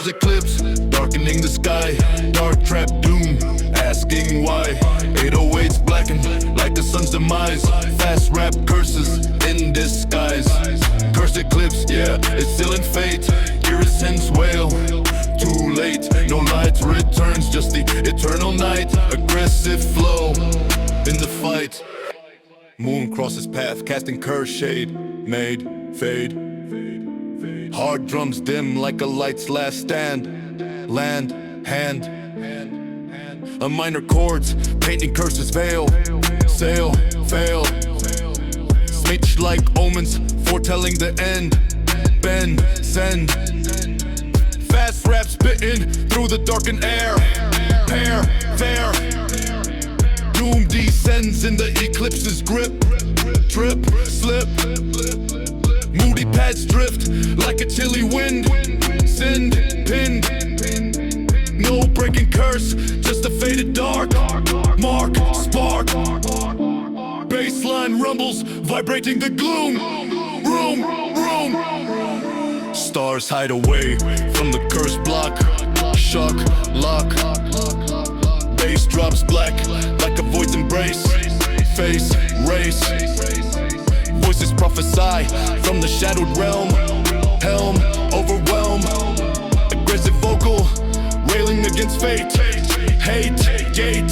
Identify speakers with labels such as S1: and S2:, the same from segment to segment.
S1: stars eclipse, darkening the sky. Dark trap doom, asking why. 808s blacken like the sun's demise. Fast rap curses in disguise. Cursed eclipse, yeah, it's still in fate. Iridescence wail, too late. No light returns, just the eternal night. Aggressive flow in the fight. Moon crosses path, casting curse shade. Made, fade. Hard drums dim like a light's last stand. Land, hand. A minor chords, painting curses veil. Sail, fail. Smitch like omens, foretelling the end. Bend, send. Fast rap spitting through the darkened air. Pair, fair. Doom descends in the eclipse's grip. Trip, slip. Moody pads drift like a chilly wind. Send, pin. No breaking curse, just a faded dark. Mark, spark. Baseline rumbles, vibrating the gloom. Room. Stars hide away from the cursed block. Shock, lock. Bass drops black like a void's embrace. Face, race. Voices prophesy from the shadowed realm. Helm, overwhelm. Aggressive vocal, railing against fate. Hate, gate.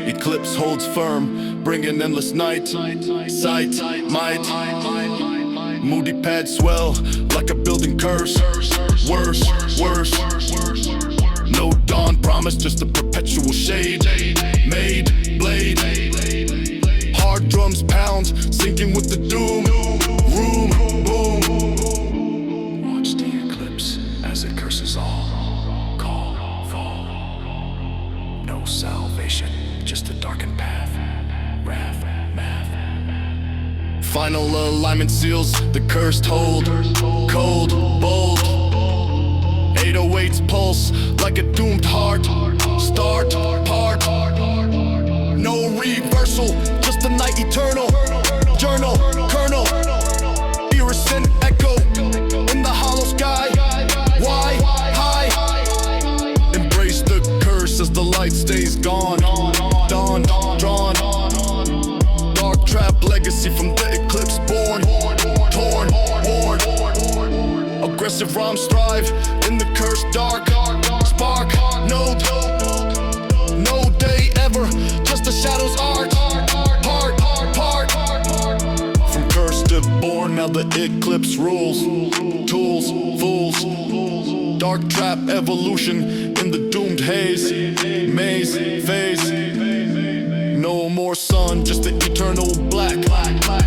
S1: Eclipse holds firm, bringing endless night. Sight, might. Moody pads swell like a building curse. Worse. No dawn promise, just a perpetual shade. Made, blade. Hard drums pound, sinking with the doom. Room, boom.
S2: Watch the eclipse as it curses all. Call, fall. No salvation, just a darkened path. Wrath, math.
S1: Final alignment seals the cursed hold. Cold, bold. 808's pulse like a doomed heart. Start, part. No reversal, just a night eternal. Journal, kernel. Iridescent echo in the hollow sky. Why, high. Embrace the curse as the light stays gone. Dawn, drawn. Dark trap legacy from the eclipse born. Torn, worn. Aggressive rhymes strive in the cursed dark. Spark, no day ever, just the shadow's art. Part. From cursed to born, now the eclipse rules. Tools, fools. Dark trap evolution in the doomed haze. Maze, phase. No more sun, just the eternal black.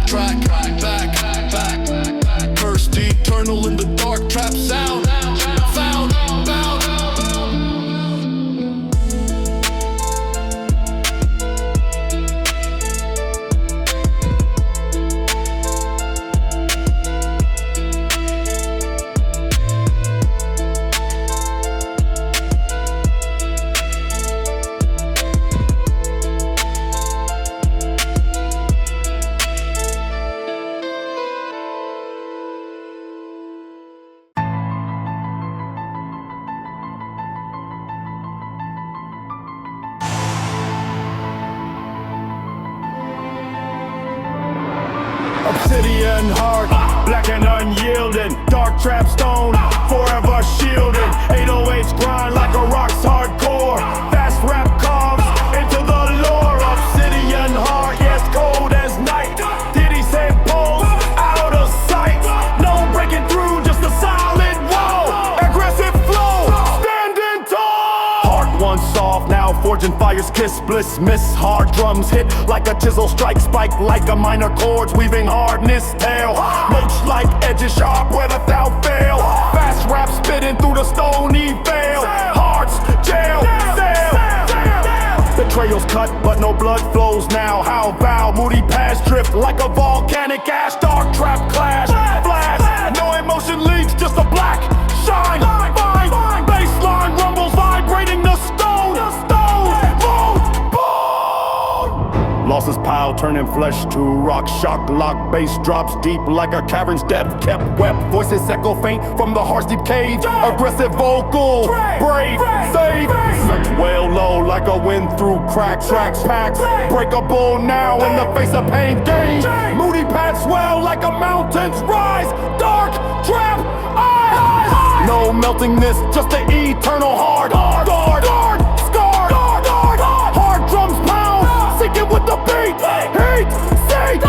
S1: Track, back. Cursed eternal in the dark trap sound. Found.
S3: Obsidian heart, black and unyielding. Dark trap stone, forever shielded. 808's grind like a rock's hardcore. Fast rap carves into the lore. Obsidian heart, yes, cold as night. Diddy's head pulls out of sight. No breaking through, just a solid wall. Aggressive flow, standing tall. Heart once soft, now forging fires kiss bliss. Miss hard drums hit like a chisel strike. Spike like a minor chords, weaving hardness tail. Notes like edges sharp where without fail. Fast rap spitting through the stony veil. Hearts, jail, sail. The trail's cut, but no blood flows now. How vow, moody paths drift like a volcanic ash. Dark trap clash, flash. No emotion leaks, just a black shine. Fine, baseline rumbles, vibrating the stone. Boom. Pulses pile, turning flesh to rock. Shock, lock, bass drops deep like a cavern's depth. Kept wet, voices echo faint from the heart's deep cave. Aggressive vocal, brave, safe. Such wail low like a wind through cracks. Tracks, packs, breakable now in the face of pain. Gain, moody paths swell like a mountain's rise. Dark, trap, eyes. No melting this, just the eternal hard. Guard, scarred, hard drums pound, sinking with the beat. Heat, seat.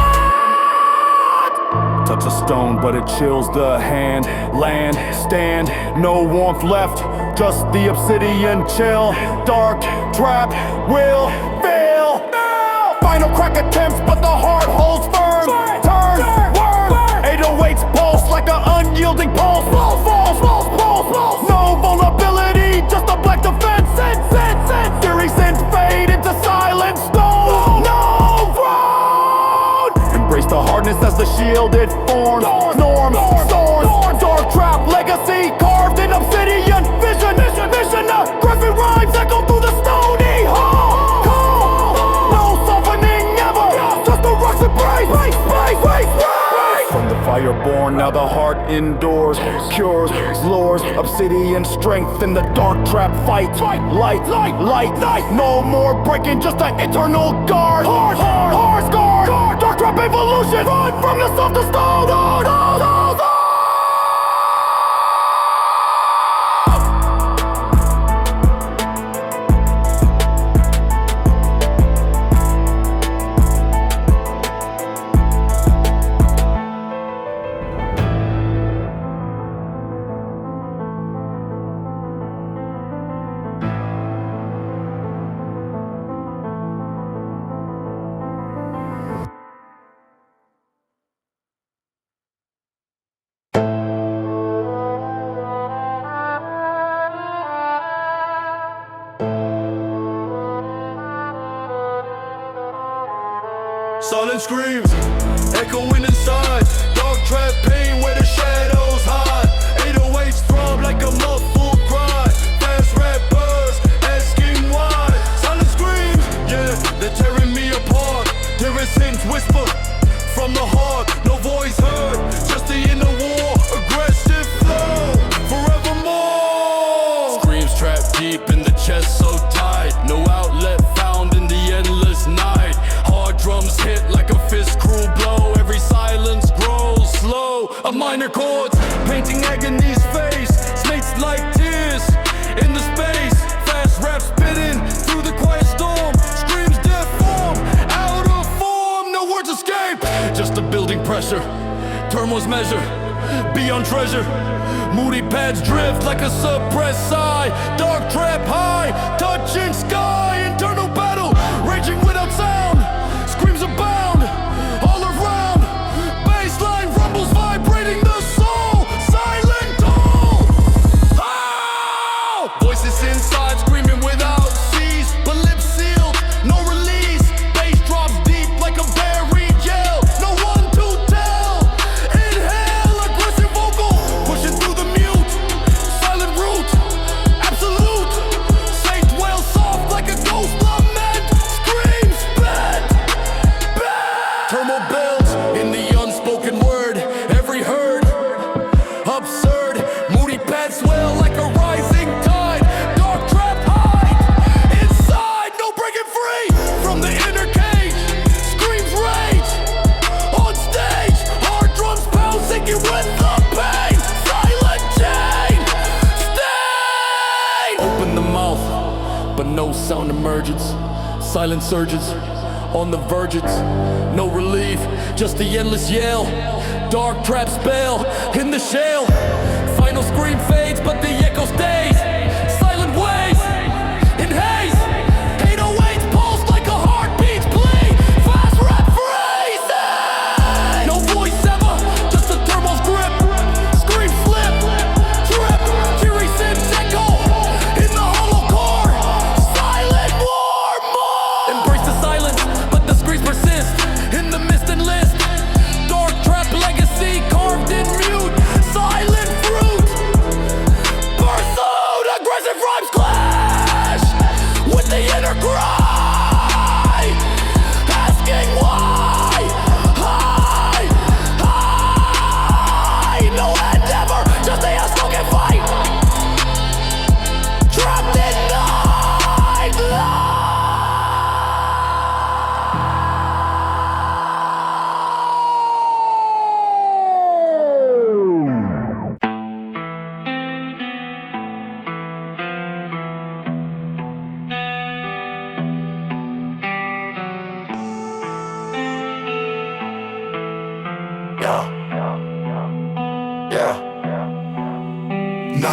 S3: Touch a stone, but it chills the hand. Land, stand, no warmth left, just the obsidian chill. Dark, trap, will fail. Final crack attempts, but the heart holds firm. Turn, worm, 808's pulse like an unyielding pulse. No vulnerability, just a black defense. Theory sends fade into silence. No road. Embrace the hardness as the shield it forms. Norms, thorns, dark trap, legacy carved in obsidian. Vision, graphic rhymes echo through the stony hall. No softening ever, just the rocks that break. From the fire born, now the heart endures. Cures, lures, obsidian strength in the dark trap fight. Light, no more breaking, just an eternal guard. Hard scarred, dark trap evolution. Run from the softest stone.
S1: Silent screams, echoing inside. Dark trap pain where the shadows hide. 808s throb like a muffled cry. Fast rappers asking why. Silent screams, yeah, they're tearing me apart. There is hints whisper from the heart. No voice heard, just the inner war. Aggressive flow, forevermore. Screams trapped deep in the chest so tight. No outlet found in the endless night. Hard drums hit like a fist cruel blow. Every silence grows slow. A minor chords painting agony's face. Snakes like tears in the space. Fast rap spitting through the quiet storm. Screams deform, out of form. No words escape, just a building pressure. Turmoil's measure, beyond treasure. Moody pads drift like a suppressed sigh. Dark trap high, touching sky. Internal battle, raging without sound. Screams abound, all around. Bassline rumbles vibrating the soul. Silent toll. Oh! Voices inside screaming without cease. But lips sealed, no release. Bass drops deep like a buried yell. No one to tell. Inhale, aggressive vocal, pushing through the mute. Silent root, absolute. Say dwell soft like a ghost lament. Screams bad. Turmoil builds in the unspoken word. Every herd, absurd. Moody pads swell like a rising tide. Dark trap hide inside, no breaking free from the inner cage. Screams rage on stage. Hard drums pound, sinking with the pain. Silent chain, stain. Open the mouth, but no sound emerges. Silent surges on the verges. No relief, just the endless yell. Dark trap spell in the shell. Final scream fades, but the echo stays. Silent waves in haze. 808's pulse like a heartbeat's bleed. Fast rap freezing. No voice ever, just a thermal's grip. Scream slip, trip. Fury sims echo in the hollow core. Silent war more. Embrace the silence, but the screams persist in the mist and list. Dark trap legacy carved in mute. Silent fruit, pursue.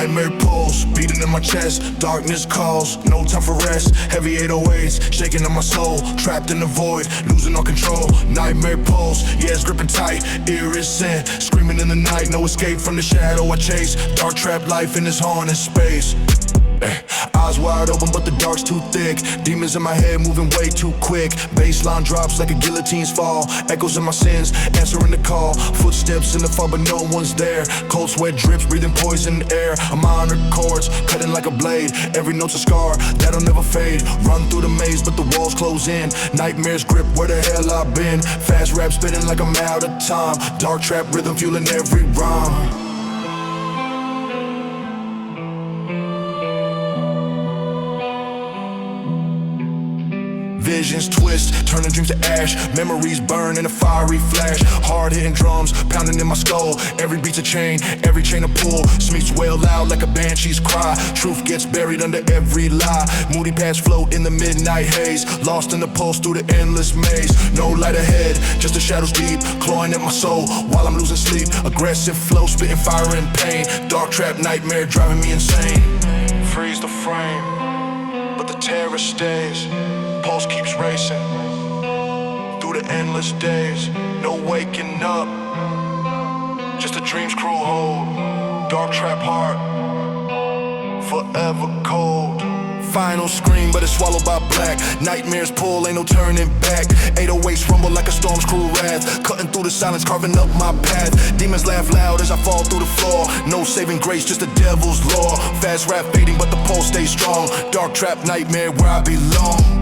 S1: Nightmare pulse, beating in my chest. Darkness calls, no time for rest. Heavy 808s, shaking on my soul. Trapped in the void, losing all control. Nightmare pulse, yeah, it's gripping tight. Ear is sent, screaming in the night. No escape from the shadow I chase. Dark trap life in this haunted space. Eyes wide open but the dark's too thick. Demons in my head moving way too quick. Baseline drops like a guillotine's fall. Echoes in my sins, answering the call. Footsteps in the fog but no one's there. Cold sweat drips, breathing poison air. I'm on the chords, cutting like a blade. Every note's a scar, that'll never fade. Run through the maze but the walls close in. Nightmares grip, where the hell I've been. Fast rap spinning like I'm out of time. Dark trap rhythm fueling every rhyme. Visions twist, turning dreams to ash. Memories burn in a fiery flash. Hard hitting drums, pounding in my skull. Every beat's a chain, every chain a pull. Smeets wail loud like a banshee's cry. Truth gets buried under every lie. Moody paths float in the midnight haze. Lost in the pulse through the endless maze. No light ahead, just the shadows deep. Clawing at my soul while I'm losing sleep. Aggressive flow, spitting fire and pain. Dark trap nightmare driving me insane. Freeze the frame, but the terror stays. Pulse keeps racing through the endless days. No waking up, just a dream's cruel hold. Dark trap heart, forever cold. Final scream, but it's swallowed by black. Nightmares pull, ain't no turning back. 808s rumble like a storm's cruel wrath. Cutting through the silence, carving up my path. Demons laugh loud as I fall through the floor. No saving grace, just the devil's law. Fast rap fading, but the pulse stays strong. Dark trap nightmare where I belong.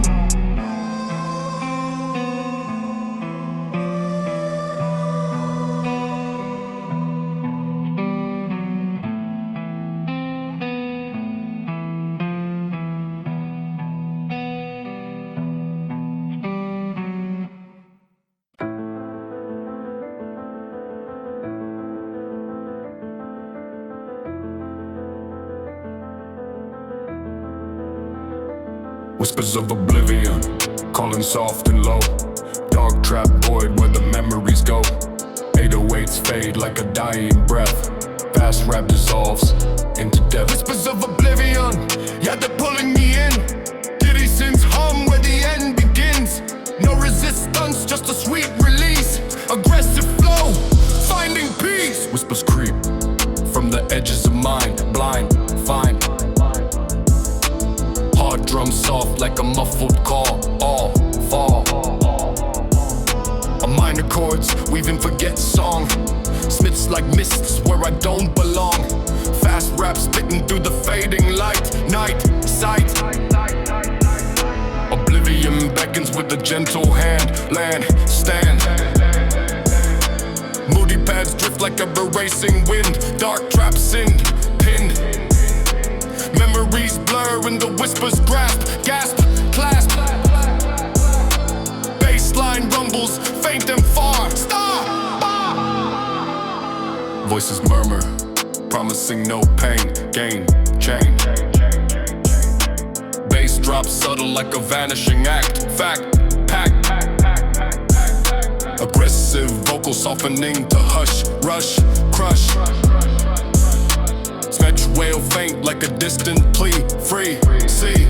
S2: Whispers of oblivion, calling soft and low. Dark trap void where the memories go. 808s fade like a dying breath. Fast rap dissolves into death. Whispers of oblivion, yeah, they're pulling me in. Giddy sins hum where the end begins. No resistance, just a sweet release. Aggressive flow, finding peace. Whispers creep from the edges of mind. Blind, fine. Hard drums soft like a muffled call. All fall. A minor chords weaving forget song. Smiths like mists where I don't belong. Fast rap spitting through the fading light. Night, sight. Oblivion beckons with a gentle hand. Land, stand. Moody paths drift like a erasing wind. Dark trap sinned, pinned. Memories blur and the whispers grasp. Gasp, clasp. Baseline rumbles, faint and far. Stop! Voices murmur, promising no pain. Gain, chain. Bass drops subtle like a vanishing act. Fact, pack. Aggressive vocal softening to hush, rush, crush. Snatch wail faint like a distant plea. Free, see.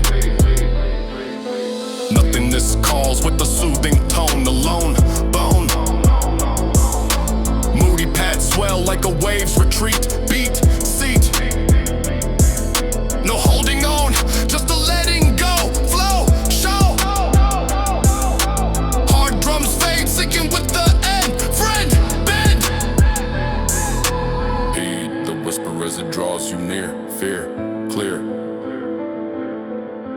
S2: Nothingness calls with a soothing tone. Alone, bone. Moody pads swell like a wave's retreat. Beat, seat. No holding on, just a letting go. Flow, show. Hard drums fade, sinking with the end. Friend, bend. Heed the whisper as it draws you near. Fear, clear.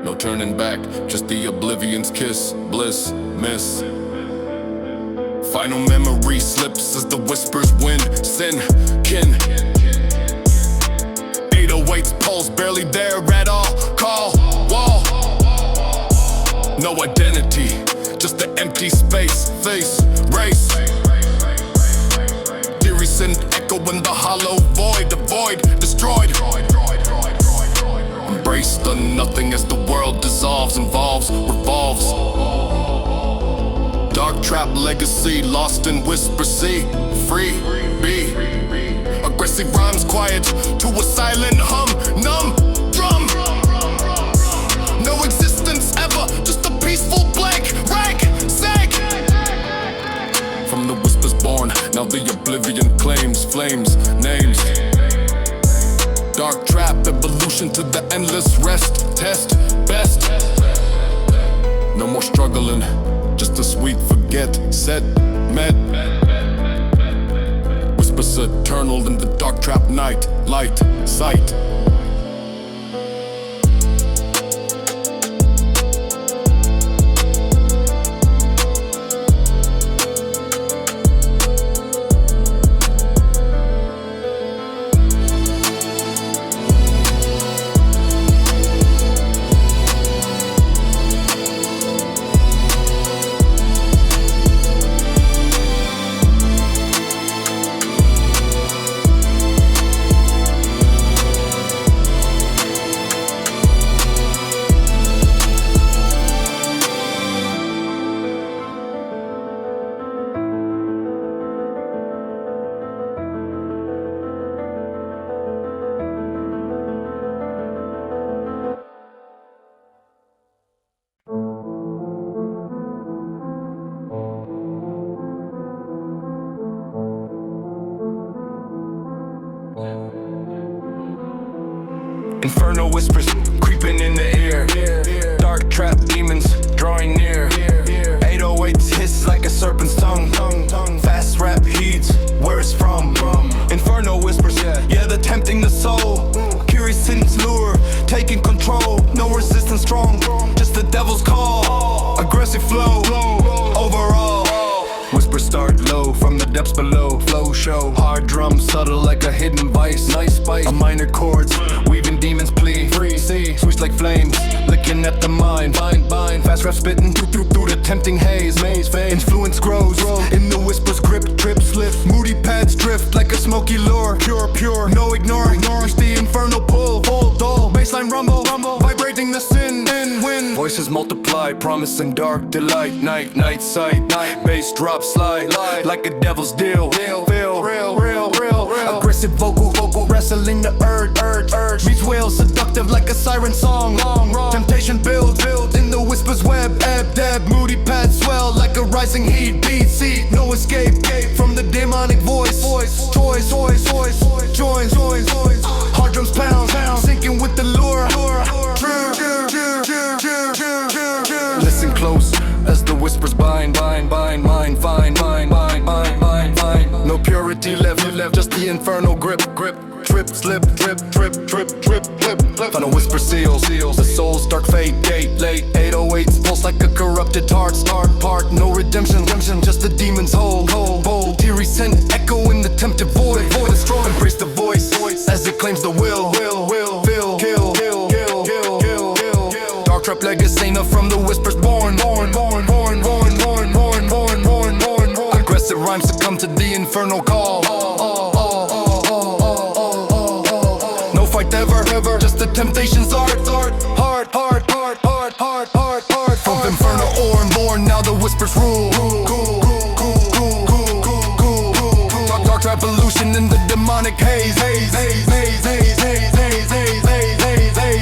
S2: No turning back, just the oblivion's kiss. Bliss, miss. Final memory slips as the whispers win. Sin, kin. 808's pulse barely there at all. Call, wall. No identity, just the empty space. Face, race. Theory send echo in the hollow void. The void destroyed. Embrace the nothing as the world dissolves, involves, revolves. Dark trap legacy, lost in whisper sea. Free, be. Aggressive conspiracy rhymes quiet to a silent hum. Numb drum. No existence ever, just a peaceful blank rank sake. From the whispers born, now the oblivion claims flames, names. Dark trap, evolution to the endless rest. Test, best. No more struggling, just a sweet forget. Set, met. Whispers eternal in the dark trap night. Light, sight. Inferno whispers creeping in the ear. Dark trap demons drawing near. 808s hiss like a serpent's tongue. Fast rap heeds where it's from. Inferno whispers, yeah, they're tempting the soul. Curious sin's lure, taking control. No resistance strong, just the devil's call. Aggressive flow, overall. Whispers start low from the depths below. Flow show, hard drums subtle like a hidden vice. Nice spice, a minor chords, weaving demons plea. Free, see, switch like flames, licking at the mind. Bind, fast rap spitting through the tempting haze. Maze, fade, influence grows in the whispers grip, trip, slip. Moody pads drift like a smoky lure. Pure, no ignoring. Reach the infernal pull, dull, baseline rumble, vibrating the sin and wind. Voices multiply, promising dark delight. Night sight, bass drop, slide like a devil's deal. Feel real. Aggressive vocal, wrestling the urge. Meets will, seductive like a siren song. Long, temptation build in the whispers web. Dab, moody pads swell like a rising heat. Beat, seat, no escape from the demonic voice. Toys, joins. Hard drums pound, sinking with the lure. Listen close as the whispers bind, mind, fine. No purity left, just the infernal grip. Trip, slip, drip. Final whisper seals the soul's dark fate. Gate late, 808s pulse like a corrupted heart. Start part, no redemption, just the demon's hold. Bold, teary scent, echo in the tempted void. Strong, embrace the voice as it claims the will. Kill. Dark trap legacy from the whispers born. Aggressive rhymes succumb to the infernal call. No fight ever, just the temptation's art. Hard. From infernal born, now the whispers rule. Dark trap evolution in the demonic haze.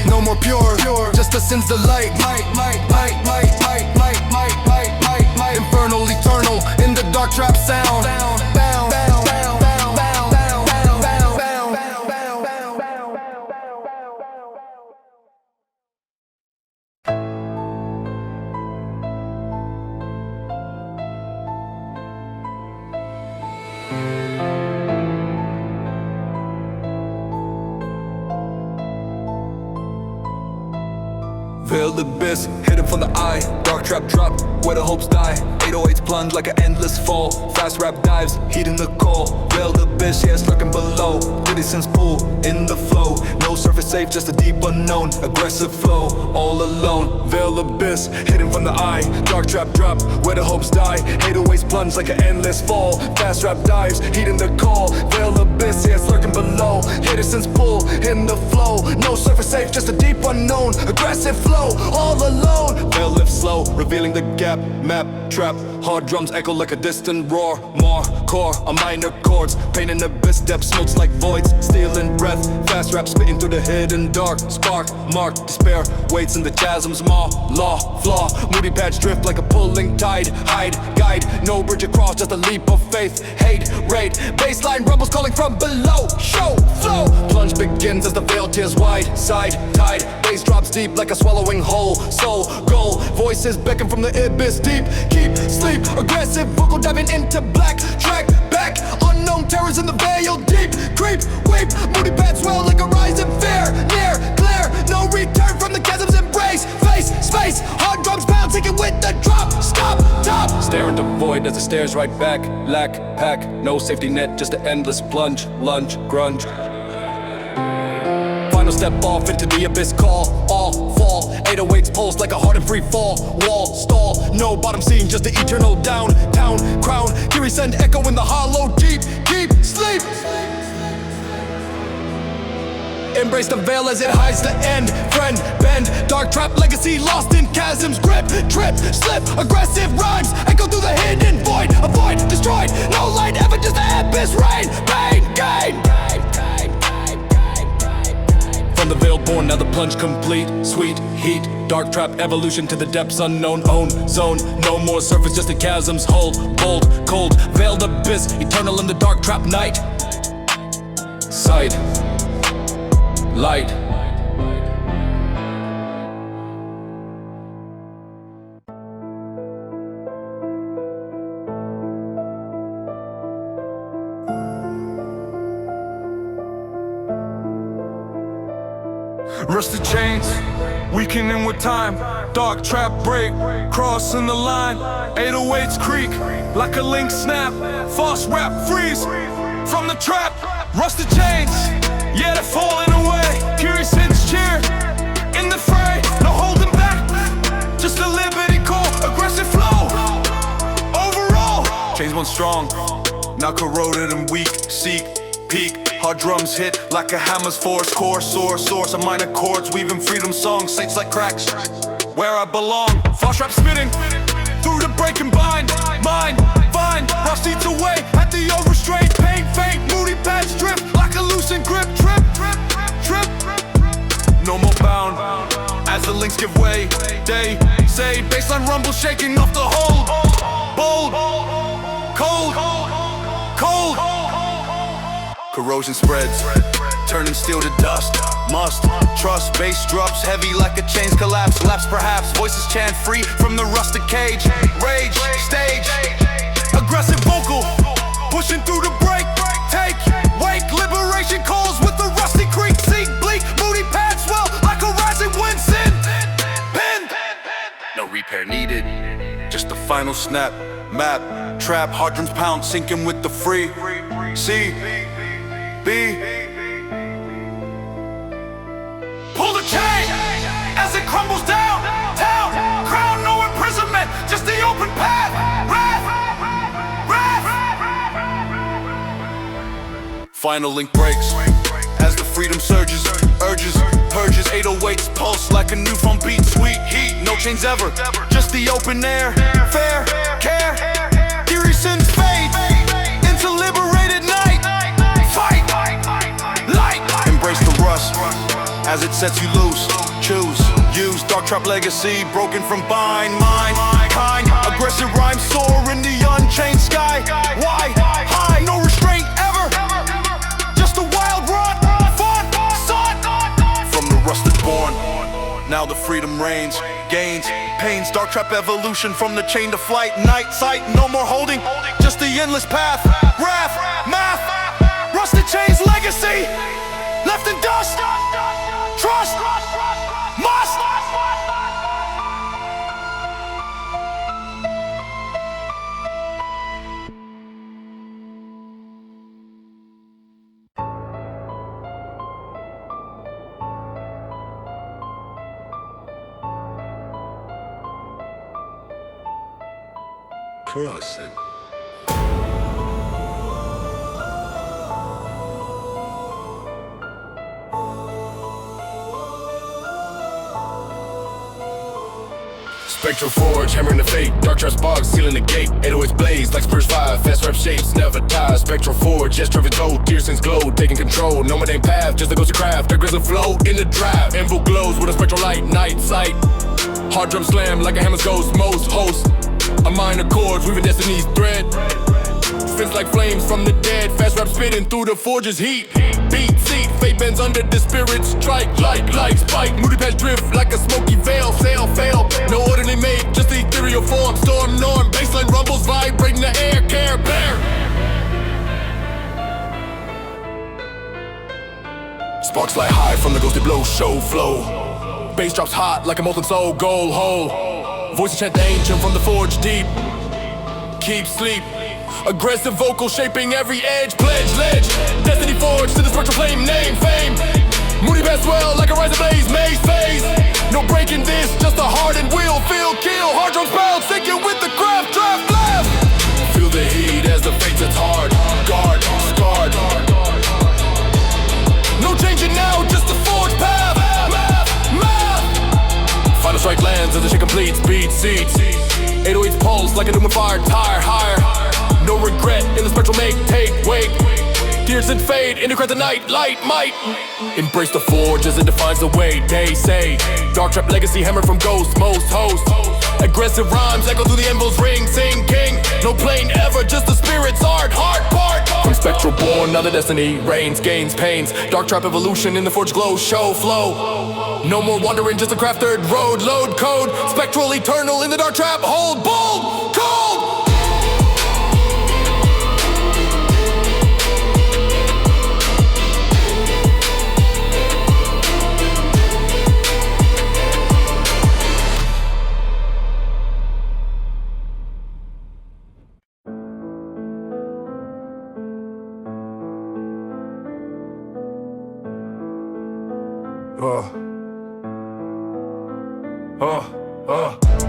S2: No more pure, just the sin's delight. Infernal, eternal in the dark trap sound. Veiled abyss, hidden from the eye. Dark trap drop, where the hopes die. 808s plunge like an endless fall. Fast rap dives, heeding the call. Veiled abyss, yeah, it's lurking below. Diddy sense pull, in the flow. No surface safe, just a deep unknown. Aggressive flow, all alone. Veiled abyss, hidden from the eye. Dark trap drop, where the hopes die. 808s plunge like an endless fall. Fast rap dives, heeding the call. Veiled abyss, yeah, it's lurking below. Hidden sense pull, in the flow. No surface safe, just a deep unknown. Aggressive flow, all alone. Veil lift slow, revealing the gap, map, trap. Hard drums echo like a distant roar. More core, a minor chords. Pain in abyss depth, smokes like voids. Stealing breath, fast rap spitting through the hidden dark. Spark, mark, despair, waits in the chasms. Maw, law, flaw, moody patch drift like a pulling tide. Hide, guide, no bridge across, just a leap of faith. Hate, raid, baseline rumbles calling from below. Show, flow, plunge begins as the veil tears wide. Side, tide, bass drops deep like a swallowing whole. Soul, goal, voices beckon from the abyss deep. Keep, sleep, aggressive vocal diving into black. Track, back, unknown terrors in the veil deep. Creep, weep, moody paths swell like a rising fear. Near, clear, no return from the chasm's embrace. Face, space, hard drums pound, sinking with the drop. Stop, top. Stare into void as it stares right back. Lack, pack, no safety net, just an endless plunge. Lunge, grunge. Final step off into the abyss, call, all fall. 808's pulse like a heart in free fall. Wall, stall, no bottom scene, just the eternal downtown crown. Kiri send echo in the hollow deep. Keep, sleep. Embrace the veil as it hides the end. Friend, bend, dark trap legacy lost in chasms. Grip, trip, slip, aggressive rhymes echo through the hidden void. Avoid, destroyed, no light ever, just the abyss rain. Pain, gain. From the veil born, now the plunge complete. Sweet heat, dark trap evolution to the depths unknown. Own zone, no more surface, just the chasms. Hold, bold, cold, veiled abyss, eternal in the dark trap night. Sight, light.
S4: Rusted chains, weakening with time. Dark trap break, crossing the line. 808's creak, like a link snap. False rap freeze, from the trap. Rusted chains, yeah, they're falling away. Curious since cheer, in the fray. No holding back, just a liberty call. Aggressive flow, overall. Chains once strong, now corroded and weak. Seek, peak. Hard drums hit like a hammer's force. Core, source of minor chords. Weaving freedom songs, saints like cracks. Where I belong, false rap spitting through the breaking bind. Mind, vine, rough seats away at the overstrained. Pain, faint, moody paths drift like a loosened grip. Trip, trip. No more bound as the links give way. They say baseline rumble shaking off the hold. Bold, cold. Corrosion spreads, turning steel to dust. Must trust, bass drops heavy like a chains collapse. Lapse perhaps, voices chant free from the rusted cage. Rage, stage, aggressive vocal, pushing through the break. Take, wake, liberation calls with the rusty creek. Seek, bleak, moody paths swell like a rising wind. Sin, pin, no repair needed, just the final snap. Map, trap, hard drums pound, sinking with the free. See, be. Pull the chain as it crumbles down. Town, crown, no imprisonment, just the open path. Wrath. Final link breaks as the freedom surges. Urges, purges, 808's pulse like a new phone beat. Sweet heat, no chains ever, just the open air. Fair, care, theory sins fade into liberated night. Fight, light, embrace the rust as it sets you loose. Choose, use dark trap legacy, broken from bind, mind, kind. Aggressive rhymes soar in the unchained sky. Why, high, no restraint ever, just a wild run, fun, sought. From the rusted born, now the freedom reigns, gains, pains. Dark trap evolution from the chain to flight. Night sight, no more holding, just the endless path. Wrath, math, rusted chains legacy, left in dust. Trust, must.
S1: Crossing.
S2: Spectral forge, hammering the fate. Dark traps bogs, sealing the gate. 808s blaze like Spurs 5. Fast rap shapes, never die. Spectral forge, yes, Trevor's gold. Tear since glow, taking control. No one ain't path, just a ghost of craft. Dark grizzle flow in the drive. Info glows with a spectral light, night sight. Hard drum slam like a hammer's ghost. Most host, a minor chords, weaving destiny's thread. Spins like flames from the dead. Fast rap spitting through the forge's heat. Beat seat, fate bends under the spirit. Strike like spike. Moody patch drift like a smoky veil. Sail, fail, no ordinary made, just the ethereal form. Storm norm, baseline rumbles, vibrating the air. Care bear. Sparks fly high from the ghosted blow. Show flow. Bass drops hot like a molten soul. Goal hole. Voices chant the ancient from the forge deep. Keep sleep. Aggressive vocal shaping every edge. Pledge, ledge. Destiny forged to the spectral flame. Name, fame. Moody pass well like a rise of blaze. Maze phase. No breaking this, just a hardened will. Feel, kill. Hard drums bound. Sinking with the craft. Draft, blast. Feel the heat as the fates it's hard. Guard, scarred. No changing now, just a forged path. Math. Final strike lands as the shit completes. Beat seats. 808's pulse like a Newman fire. Tire higher. No regret in the spectral make, take, wake. Tears and fade, intercrat the night, light, might. Embrace the forge as it defines the way, they say. Dark trap legacy hammered from ghosts, most hosts. Aggressive rhymes echo through the anvil's ring, sing king. No plane ever, just the spirit's art, heart part. From spectral born, now the destiny reigns, gains, pains. Dark trap evolution in the forge glow, show, flow. No more wandering, just a crafted road, load, code. Spectral, eternal in the dark trap, hold, bold, cold.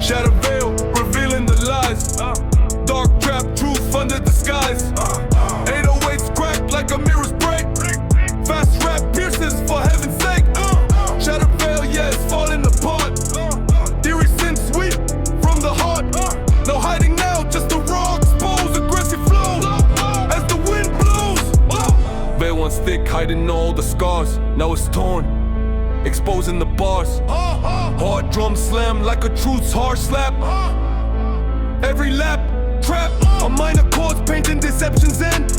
S4: Shadow veil, revealing the lies. Dark trap, truth under disguise. 808s crack like a mirror's break. Fast rap pierces for heaven's sake. Shadow veil, yeah, it's falling apart. Theory sin sweet from the heart. No hiding now, just the raw, exposed, aggressive flow as the wind blows. Veil once thick, hiding all the scars. Now it's torn, exposing the bars. Hard drum slam like a truth's harsh slap. Every lap, trap. A minor chords painting deception's end.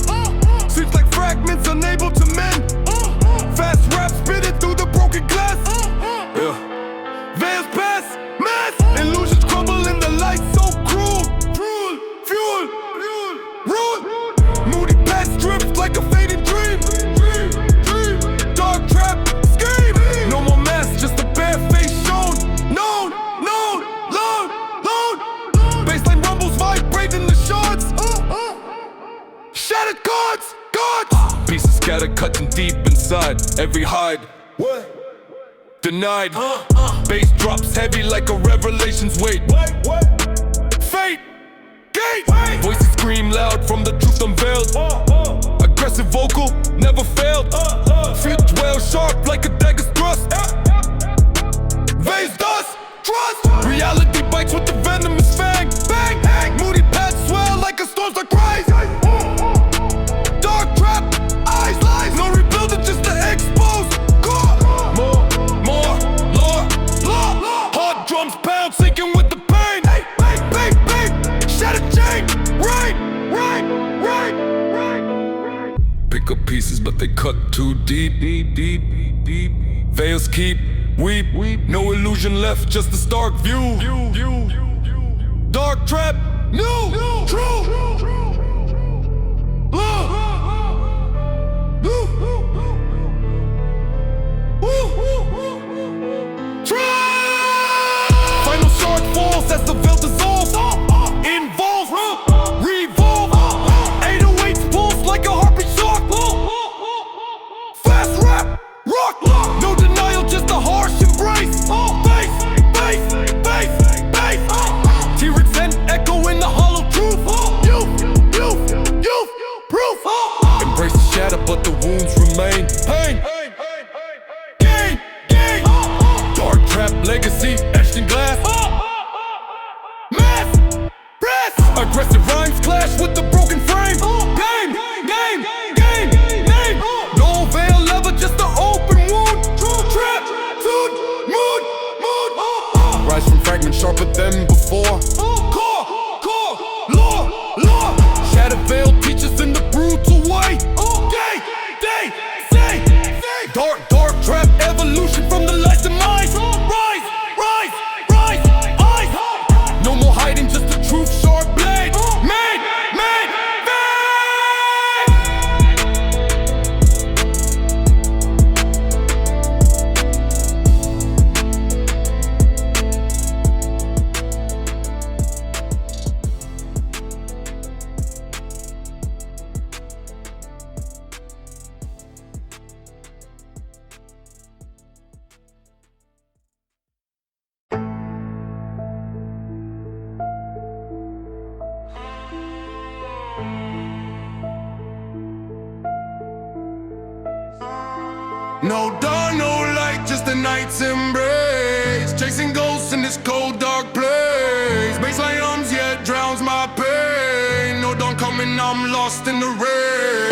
S4: Sweeps like fragments unable to mend. Fast rap spitting through the broken glass. Veils pass, mass. Illusions crumble in the light so cruel. Fuel, rude. Moody paths drift like a fading dream. Dark trap, scheme. No more masks, just a bare face shown. Known, load. Baseline rumbles vibrating the shards. Shattered cards. Pieces scattered, cutting deep inside. Every hide, denied. Bass drops heavy like a revelation's weight. Fate, gate. Voices scream loud from the truth unveiled. Aggressive vocal, never failed. Feel dwell sharp like a dagger's thrust. Veins dust, trust. Reality bites with the venomous fang. Bang, bang. Moody paths swell like a storm's that cries. Dark trap, eyes lies. No rebuilding, just to expose. More, lore. Hard drums pound, sinking with the pain. Bang. Shattered chain, rain. Pick up pieces, but they cut too deep. Veils keep, weep. No illusion left, just a stark view. Dark trap, new, true. Final shard falls as the veil dissolves. Involves, revolve. 808s pulse like a heartbeat shock. Fast rap, rock. No denial, just a harsh embrace. Bass. T-Rex and echo in the hollow Aggressive rhymes clash with the broken frame. Game, game, game, name. No veil, never just an open wound. Trap, food, mood.
S5: Rise from fragments sharper than before.
S4: Core, law. Shadow veil teaches in the brutal way. They say. Dark trap evolution from the light demise. Rise, eyes. No more hiding, just the truth, sharp blade. Made.
S1: No dawn, no light, just a night's embrace. Chasing ghosts in this cold, dark place. Baseline hums, yeah, drowns my pain. No dawn coming, I'm lost in the rain.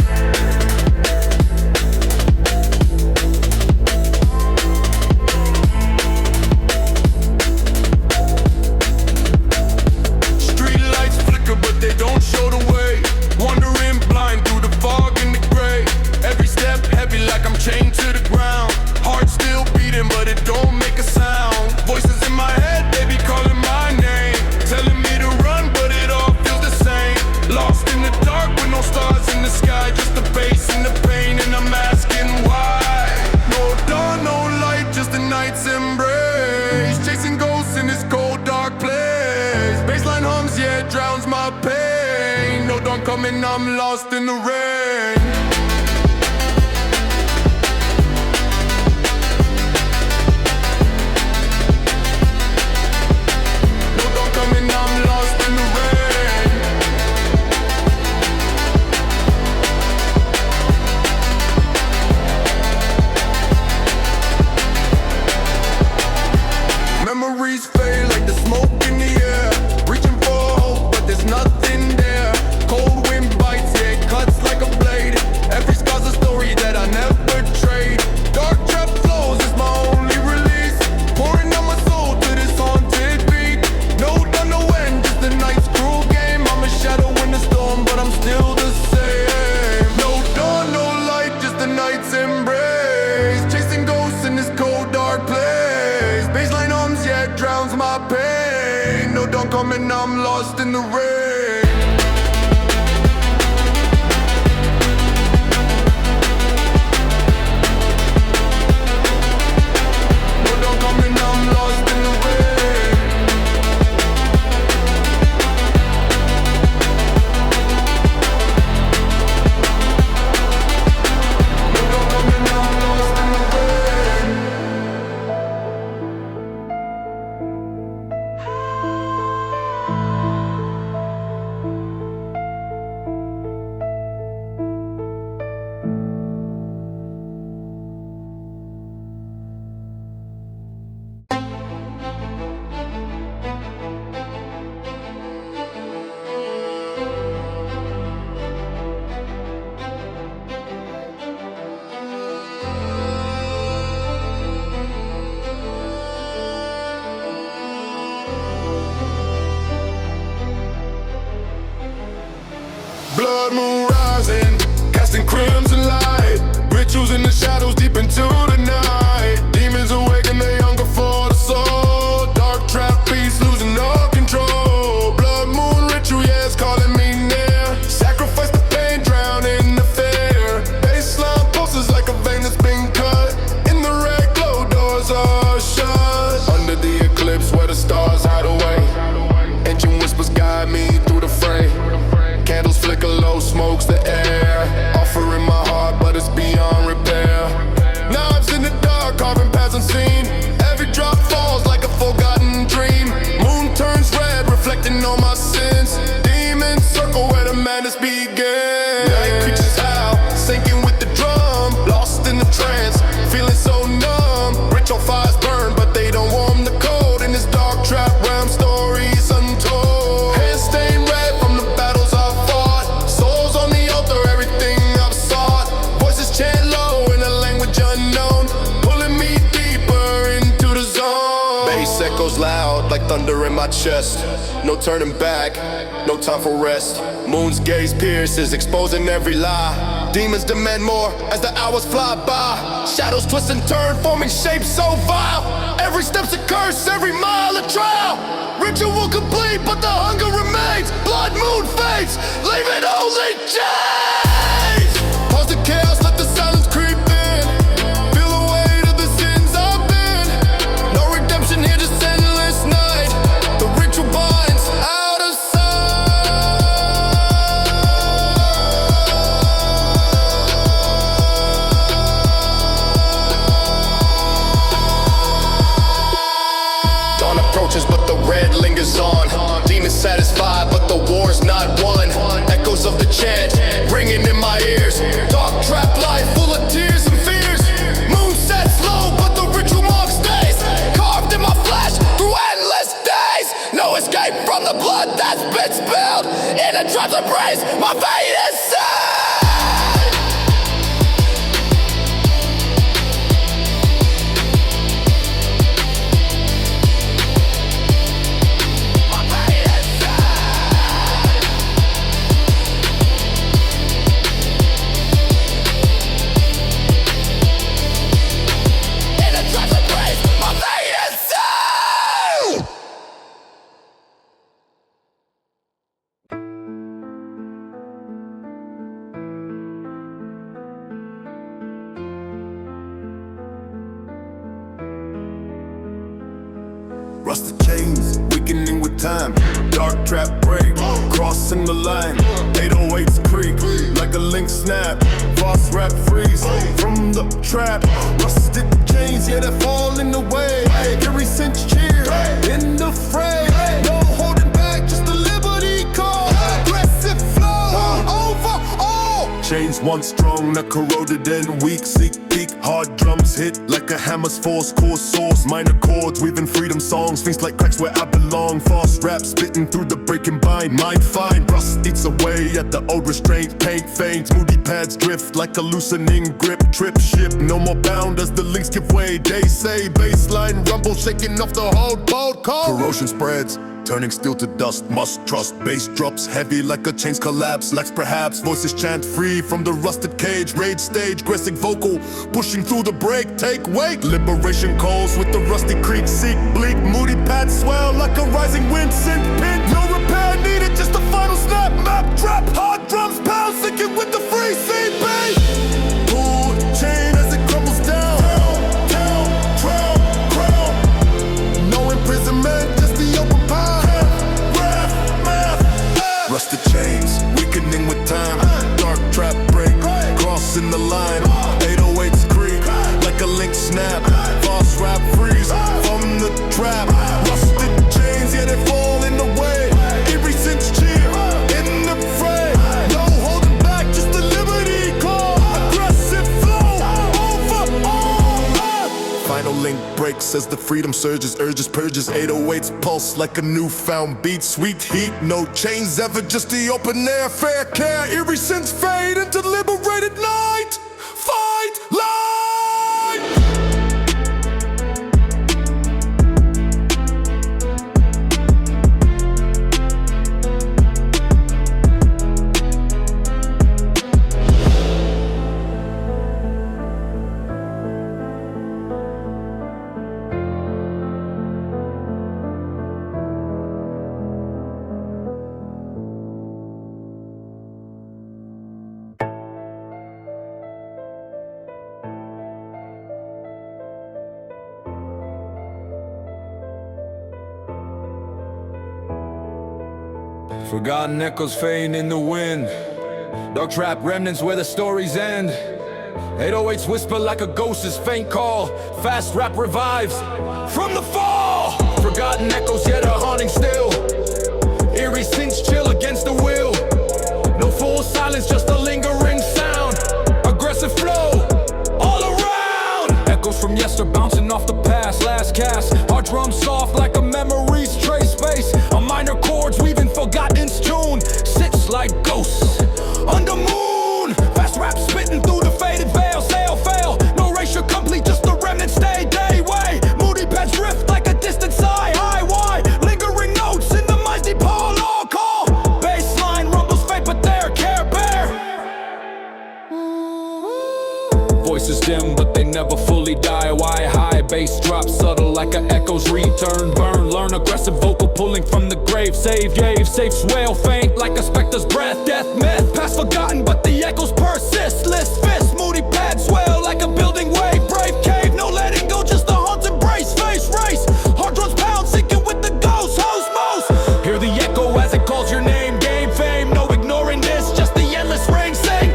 S1: Street lights flicker, but they don't show the way. Wandering blind through the fog and the gray. Every step heavy like I'm chained to the ground. Heart still beating but it don't make a sound. Voices in my head, they be calling my name. Telling me to run but it all feels the same. Lost in the dark with no stars in the sky. Just the bass and the pain and I'm asking why. No dawn, no light, just a night's embrace. Chasing ghosts in this cold dark place. Baseline hums, yeah, it drowns my pain. No dawn coming, I'm lost in the rain. I'm lost in the rain. Memories fade like the smoke in the air. Reaching for hope, but there's nothing there. Cold wind bites, yeah, it cuts like a blade. Every scar's a story that I never trade. Dark trap flows is my only release. Pouring out my soul to this haunted beat. No done, no end, just the night's cruel game. I'm a shadow in the storm, but I'm still the same. No dawn, no light, just the night's embrace. Chasing ghosts in this cold, dark place. Baseline hums, yeah, it drowns my pain. No dawn coming, I'm lost in the rain. No dawn coming, I'm lost in the rain. No dawn coming, I'm lost in the rain. Blood moon rising, casting crimson light. Rituals in the shadows deep into the night. Demons awaken, they hunger for the soul. Dark trap beats losing all control. Blood moon ritual, yeah, it's calling me near. Sacrifice the pain, drown in the fear. Baseline pulses like a vein that's been cut. In the red glow, doors are shut. Under the eclipse where the stars hide away. Ancient whispers guide me through the fray. Candles flicker low, smokes the air. Offering my heart, but it's beyond repair. Knives in the dark, carving paths unseen. Every drop falls like a forgotten dream. Moon turns red, reflecting on my sins. Demons circle where the madness begins. Night creatures howl, sinking with the drum. Lost in the trance, feeling so numb. Ritual fires burn, but they don't warm the cold. In this dark trap realm, stories untold. Hands stained red from
S5: thunder in my chest. No turning back, no time for rest. Moon's gaze pierces, exposing every lie. Demons demand more as the hours fly by. Shadows twist and turn, forming shapes so vile. Every step's a curse, every mile a trial. Ritual complete, but the hunger remains. Blood moon fades, leaving only chains. Pause the chaos, let the silence creep in. Feel the weight of the sins I've been. No redemption here, just endless night. The ritual binds out of sight. Dawn approaches, but the red lingers on. Demons satisfied, but the war's not won. Echoes of the chant ringing in my ears. Dark trap life full of tears and fears. Moon sets low, but the ritual mark stays. Carved in my flesh through endless days. No escape from the blood that's been spilled. In a trap's embrace, my fate is sealed.
S3: Rusted chains, weakening with time. Dark trap break, crossing the line. 808s creak, like a link snap. Fast rap freeze, from the trap. Rusted chains, yeah, they fall in the way. Every cinch cheer, in the fray. No holding back, just the liberty call. Aggressive flow, over all. Chains once strong, not corroded and weak. Seek peak, hard drums hit like a hammer's force. Core source, minor chords, weaving freedom songs. Things like cracks where I belong. Fast rap spitting through the breaking bind. Mind fine, rust eats away at the old restraint. Paint faints, moody pads drift like a loosening grip. Trip ship, no more bound as the links give way. They say baseline rumble, shaking off the whole boat cold. Corrosion spreads, turning steel to dust. Must trust, bass drops heavy like a chain's collapse. Lacks perhaps, voices chant free from the rusted cage. Rage stage, aggressive vocal, pushing through the break. Take wake, liberation calls with the rusty creek. Seek bleak, moody pads swell like a rising wind. Synth pin, no repair needed, just a final snap. Map trap, hard drums pound, sinking with the free CB. Pull chain as it crumbles down. Crown. No imprisonment, just the open palm. Rusted chains, weakening with time. Dark trap break, crossing the line. 808s creak, like a link snap. Fast rap freeze, from the trap. Rusted chains, yeah, they fall in the way. Every cinch cheer, in the fray. No holding back, just the liberty call. Aggressive flow, over all. Final link breaks as the freedom surges. Urges, purges, 808s pulse like a newfound beat. Sweet heat, no chains ever, just the open air. Fair care, eerie sins fade into liberated night. Fight, light.
S4: Forgotten echoes fade in the wind. Dark trap remnants where the stories end. 808s whisper like a ghost's faint call. Fast rap revives from the fall. Forgotten echoes yet are haunting still. Eerie cinch chill against the will. No full silence, just a lingering sound. Aggressive flow all around. Echoes from yester bouncing off the past. Last cast, our drums soft like a memory's trace space. A minor chords weaving forgotten's tune. Sits like ghosts under moon. Fast rap spitting through the faded veil. Sail, fail, no erasure complete, just the remnants stay day way. Moody pads drift like a distant sigh. High, wide,
S6: turn, burn, learn, aggressive vocal pulling from the grave. Save, gave, safe, swale, faint like a specter's breath. Death, myth, past forgotten, but the echoes persist. List, fist, moody pad, swell like a building wave. Brave cave, no letting go, just the haunts embrace. Face, race, hard drums pound, sinking with the ghost, host, most. Hear the echo as it calls your name, game, fame, no ignoring this, just the endless rain, saying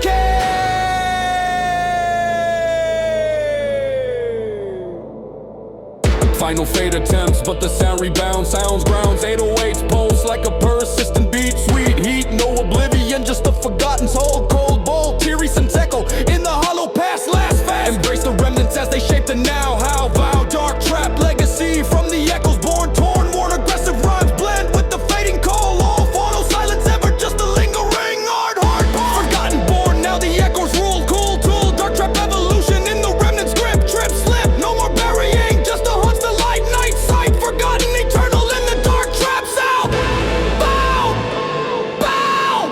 S6: final fate attempts, but the sound rebounds, sounds grounds, 808s pulse like a persistent beat, sweet heat, no oblivion, just a forgotten soul, cold, bold, teary sense echo in the hollow past, last fast. Embrace the remnants as they shape the now, how, vow, dark trap, legacy from the echoes born, torn, worn, aggressive rhymes blend with the fading call, all for no silence ever, just a lingering hard heart, forgotten born, now the echoes rule, cool tool, dark trap evolution in the remnants grip, trip, slip, no more burying, just a hunch the light, night sight, forgotten, eternal in the dark trap sound, bow, bow.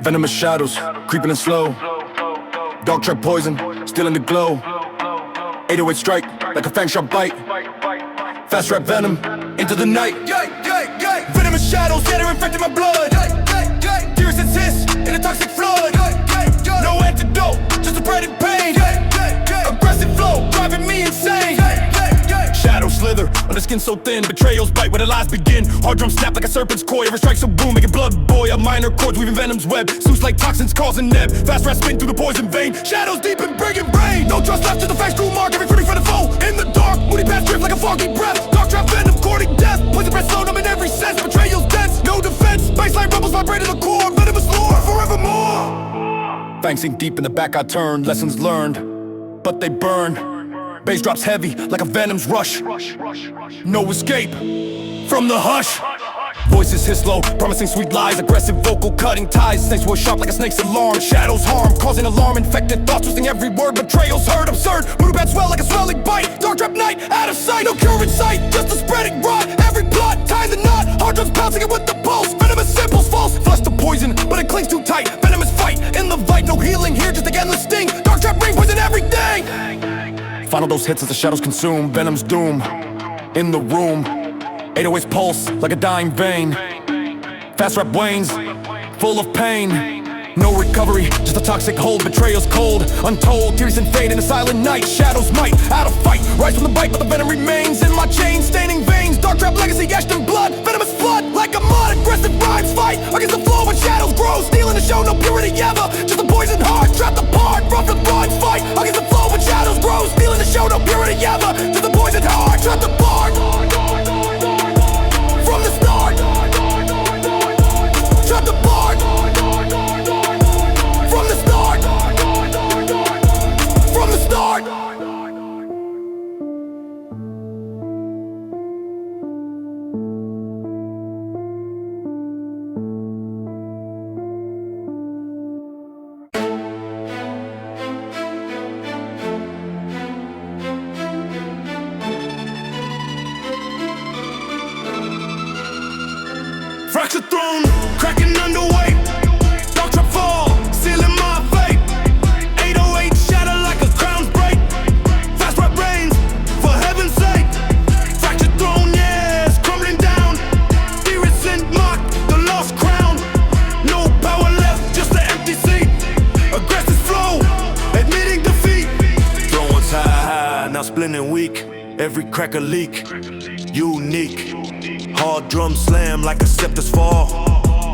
S3: Venomous shadows, creeping and slow. Dark trap poison, still in the glow. 808 strike, like a fang sharp bite. Fast rap venom, into the night. Venomous shadows, yeah, they're infecting my blood. Tears and hiss, in a toxic flood. No antidote, just spreading pain. Aggressive flow, driving me insane. Shadows slither, on the skin so thin. Betrayals bite where the lies begin. Hard drums snap like a serpent's coil. Every strike so boom, making blood boil. Minor chords weaving venom's web. Suits like toxins causing neb. Fast rap spin through the poison vein. Shadows deep and bringing rain. No trust left to the facts, true mark. Every critic for the foe. In the dark, moody paths drift like a foggy breath. Dark trap venom, courting death. Poison breath slow, numb in every sense. Betrayal's dense, no defense. Baseline rebels vibrate in the core. Venomous lore, forevermore. Fangs sink deep in the back I turn. Lessons learned, but they burn. Bass drops heavy like a venom's rush. No escape from the hush. Voices hiss low, promising sweet lies. Aggressive vocal cutting ties. Snakes were sharp like a snake's alarm. Shadows harm, causing alarm. Infected thoughts, twisting every word. Betrayals heard, absurd. Voodoo bats swell like a swelling bite. Dark trap night, out of sight. No cure in sight, just a spreading rot. Every plot, tying the knot. Hard drums bouncing it with the pulse. Venomous symbols false. Flush the poison, but it clings too tight. Venomous fight, in the fight. No healing here, just an endless sting. Dark trap ring, poison everything. Final dose hits as the shadows consume. Venom's doom in the room. 808's pulse like a dying vein. Fast rap wanes, full of pain. No recovery, just a toxic hold. Betrayal's cold, untold. Tears and fade in a silent night. Shadows might, out of fight. Rise from the bite, but the venom remains in my chain, staining veins. Dark trap legacy, ashed in blood. Venomous flood, like a mud. Aggressive rhymes fight against the flow when shadows grow. Stealing the show, no purity ever. Just a poison heart, trapped apart. Rough and rhymes fight against the flow when shadows grow. Stealing the show, no purity ever. Just a poison heart, trapped apart. From the start, trapped apart. From the start, from the start. Fracture throne, cracking underweight. Dark trap fall, sealing my fate. 808 shatter like a crown's break. Fast rap rains, for heaven's sake. Fracture throne, yes, crumbling down. Irresolute mock, the lost crown. No power left, just an empty seat. Aggressive flow, admitting defeat. Throwing high, now splitting weak. Every crack a leak, unique. Hard drum slam like a scepter's fall.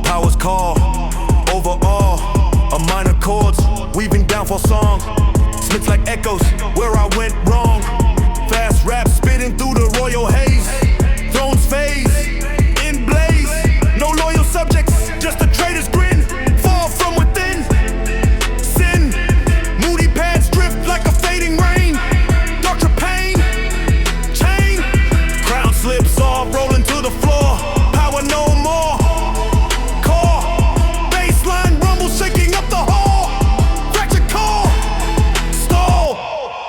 S3: Powers call, overall. A minor chords, weaving downfall song. Smiths like echoes, where I went wrong. Fast rap spitting through the royal haze. Thrones phase, in blaze. No loyal subjects, just a traitor's grin. Fall from within, sin. Moody pads drift like a fading rain. Dark trap pain, chain. Crown slips off, rolling to the floor. Power no more. Core, baseline rumble shaking up the hall. Fracture core, stall.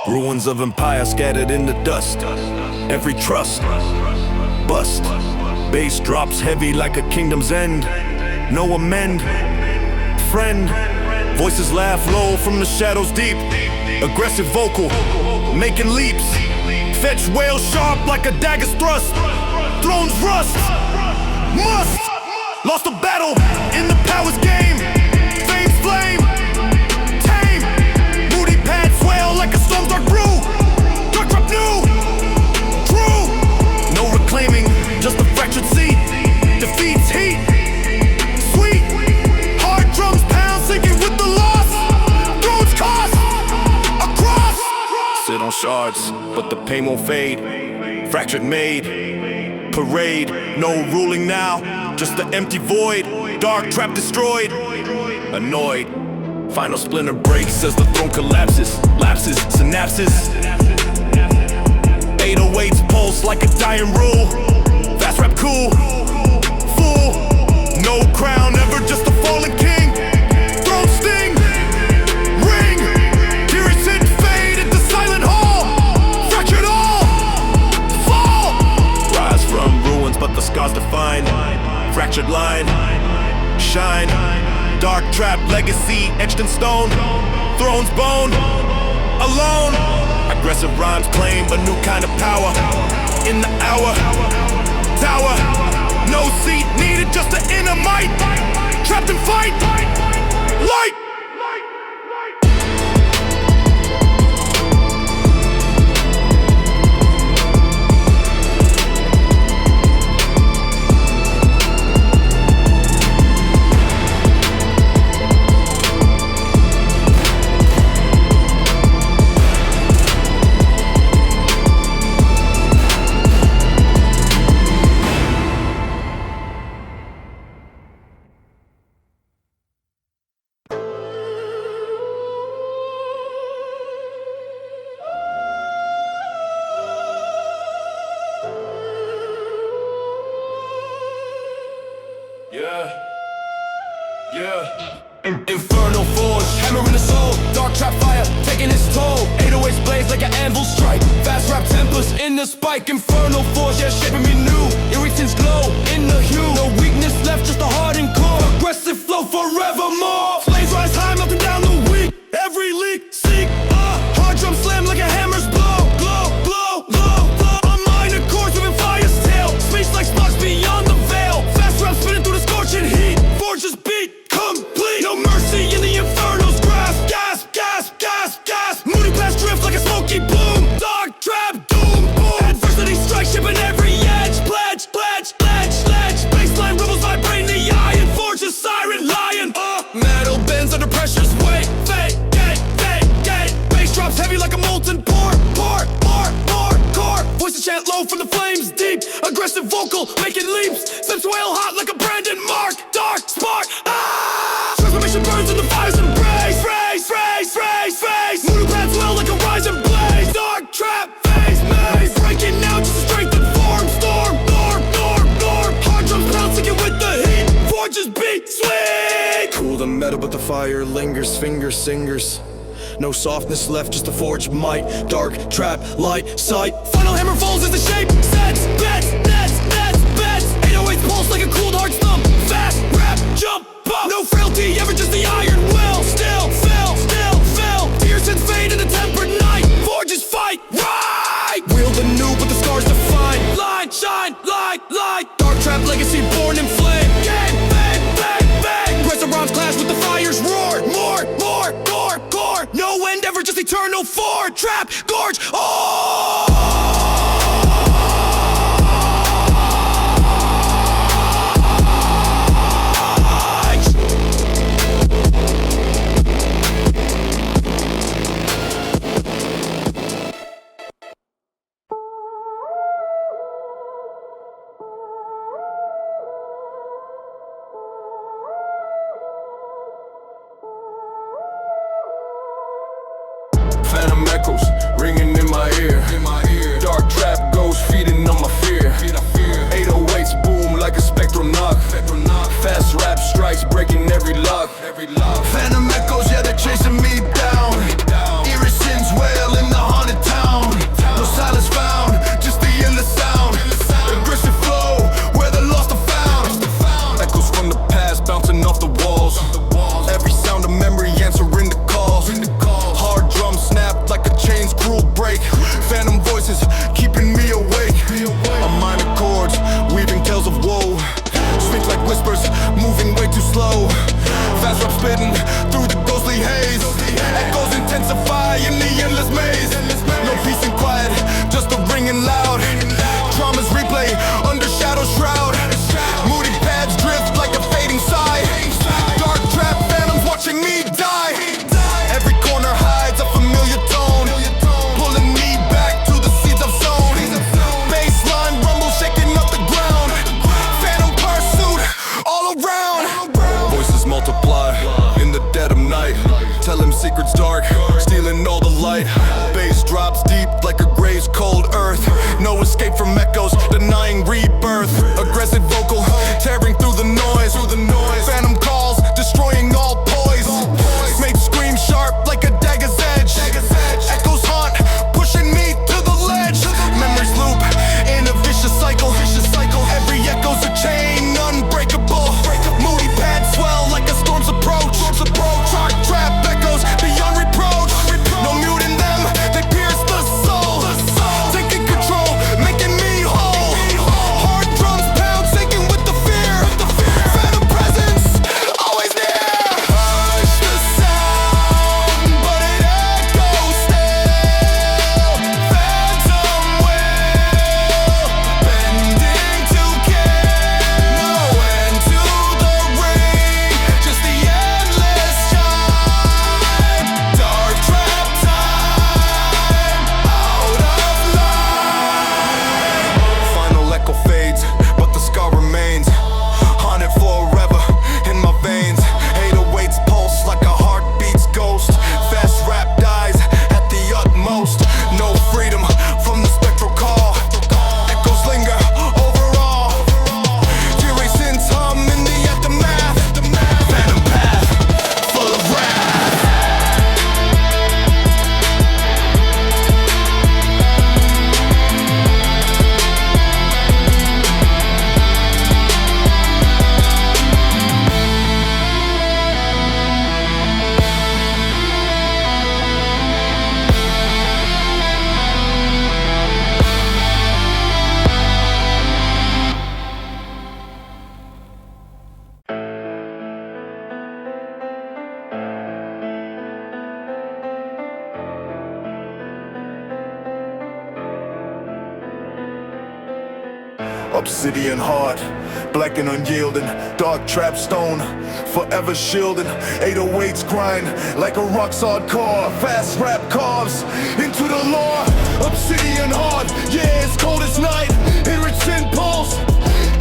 S3: Ruins of empire scattered in the dust. Every trust bust. Bass drops heavy like a kingdom's end. No amend, friend. Voices laugh low from the shadows deep. Aggressive vocal, making leaps. Fetch wail sharp like a dagger's thrust. Thrones rust, must. Lost a battle in the power's game. Fame's flame, tame. Moody pads swell like a storm's dark brew. Dark drop new, true. No reclaiming, just a fractured seat. Defeats heat, sweet. Hard drums pound, sinking with the loss. Thrones cost, across. Sit on shards, but the pain won't fade. Fractured made, parade. No ruling now, just the empty void. Dark trap destroyed, annoyed. Final splinter breaks as the throne collapses. Lapses, synapses. 808's pulse like a dying rule. Fast rap cool, fool. No crown, ever just a fallen king. Throne sting, ring. Here is it, fade at the silent hall. Fractured all, fall. Rise from ruins, but the scars define. Fractured line, shine. Dark trap legacy etched in stone. Throne's bone, alone. Aggressive rhymes claim a new kind of power. In the hour, tower. No seat needed, just the inner might. Trapped in fight, light.
S6: Infernal force, hammer in the soul. Dark trap fire, taking its toll. 808's blaze like an anvil strike. Fast rap tempers in the spike. Infernal force, yeah, shaping me new. Irritants glow in the hue. No weakness left, just a hardened core. Aggressive flow forevermore. Flames rise high, melting down the weak. Every leak, seek, hard drum slam like a hammer's blow. Glow, glow, glow, glow. A minor chords within fire's tail. Speech like sparks beyond the veil. Fast rap spinning through the scorching heat. Forges beat, complete. No mercy in the infernal's grasp. Gasp, gasp, gasp, gasp. Moody past drift like a smoky plume. Dark trap, doom, boom. Adversity strikes, shipping every edge. Pledge, pledge, pledge, sledge. Baseline rebels vibrate in the iron. Forges siren, lion. Metal bends under pressure's weight. Fade, gate, fade, gate. Bass drops heavy like a molten pour. Pour, pour, pour, core. Voices chant low from the flames deep. Aggressive vocal, making leaps. Steps wail hot like a Brandon Mark. Dark spark, transformation burns in the fire's embrace. Phrase, phrase, phrase, phrase. Moody pads well like a rising blaze. Dark trap, phase, maze. Breaking out just to strengthen form. Storm, norm, norm, norm. Hard drums pound, sinking with the heat. Forges beat, sweet. Cool the metal, but the fire lingers. Fingers, singers. No softness left, just a forged might. Dark trap, light, sight. Final hammer falls as the shape sets. Bets, nets, nets, bets. 808's pulse like a cooled heart stump. Fast rap, jump up. No frailty, ever just the iron will. Still, fill. Tears and fade in a tempered night. Forges fight, right. Wield the new, but the scars define. Line, shine, light, light. Dark trap legacy born in flame. Game, bang, bang, bang. Aggressive rhymes clash with the fire's roar. More, core. No end ever, just eternal for. Trap, gorge, oh.
S4: Phantom echoes ringing in my ear.
S3: obsidian heart, black and unyielding, dark trap stone, forever shielding. 808s grind like a rock's hard car. Fast rap carves into the law. Obsidian heart, yeah, it's cold as night. Enriched impulse,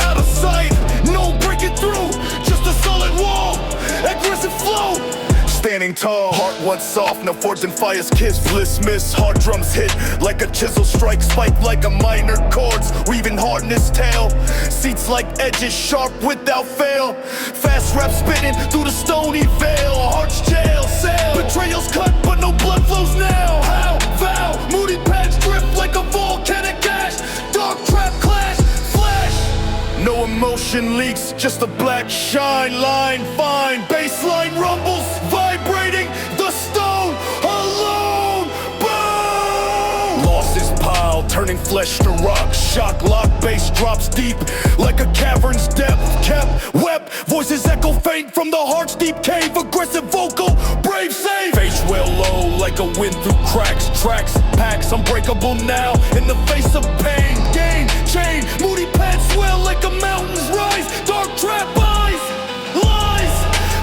S3: out of sight. No breaking through, just a solid wall. Aggressive flow, standing tall. Heart once soft, now forged in fire's kiss. Bliss miss, hard drums hit like a chisel strike. Spike like a minor chords, weaving hard in his tail. Seats like edges, sharp without fail. Fast rap spinning through the stony veil. Heart's jail cell, betrayal's cut but no blood flows now. How? Vow, moody paths drift like a volcanic ash. Dark trap clash, flash. No emotion leaks, just a black shine. Line fine, baseline rumbles, vibrating the stone alone. Boom! Lost his pile, turning flesh to rock. Shock lock, bass drops deep like a cavern's depth. Kept, wept, voices echo faint from the heart's deep cave. Aggressive vocal, brave save. Face well low like a wind through cracks. Tracks, packs, unbreakable now in the face of pain. Gain, chain, moody paths swell like a mountain's rise. Dark trap eyes, lies.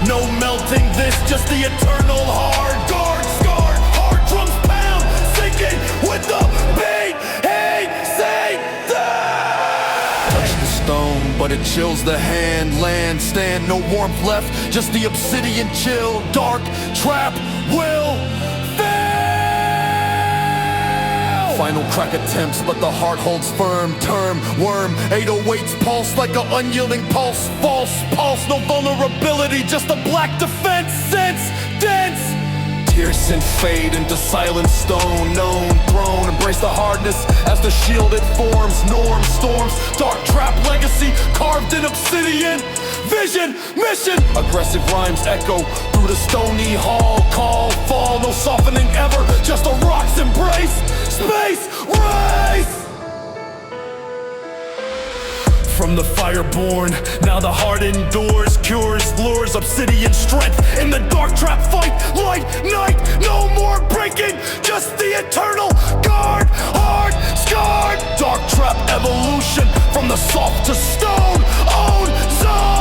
S3: No melting this, just the eternal hard. Guard, scarred, hard drums pound, sinking with the beat. Hey, say that. Touch the stone, but it chills the hand. Land, stand, no warmth left, just the obsidian chill. Dark trap will final crack attempts, but the heart holds firm. Term, worm, 808s pulse like an unyielding pulse. False pulse, no vulnerability, just a black defense. Sense, dense. Tears and fade into silent stone. Known, throne, embrace the hardness as the shield it forms. Norm, storms, dark trap legacy carved in obsidian. Vision, mission, aggressive rhymes echo through the stony hall. Call, fall, no softening ever, just a rock's embrace. Space, rise! From the fire born, now the heart endures. Cures, lures, obsidian strength in the dark trap fight. Light, night, no more breaking, just the eternal guard. Hard, scarred, dark trap evolution from the soft to stone. Own zone.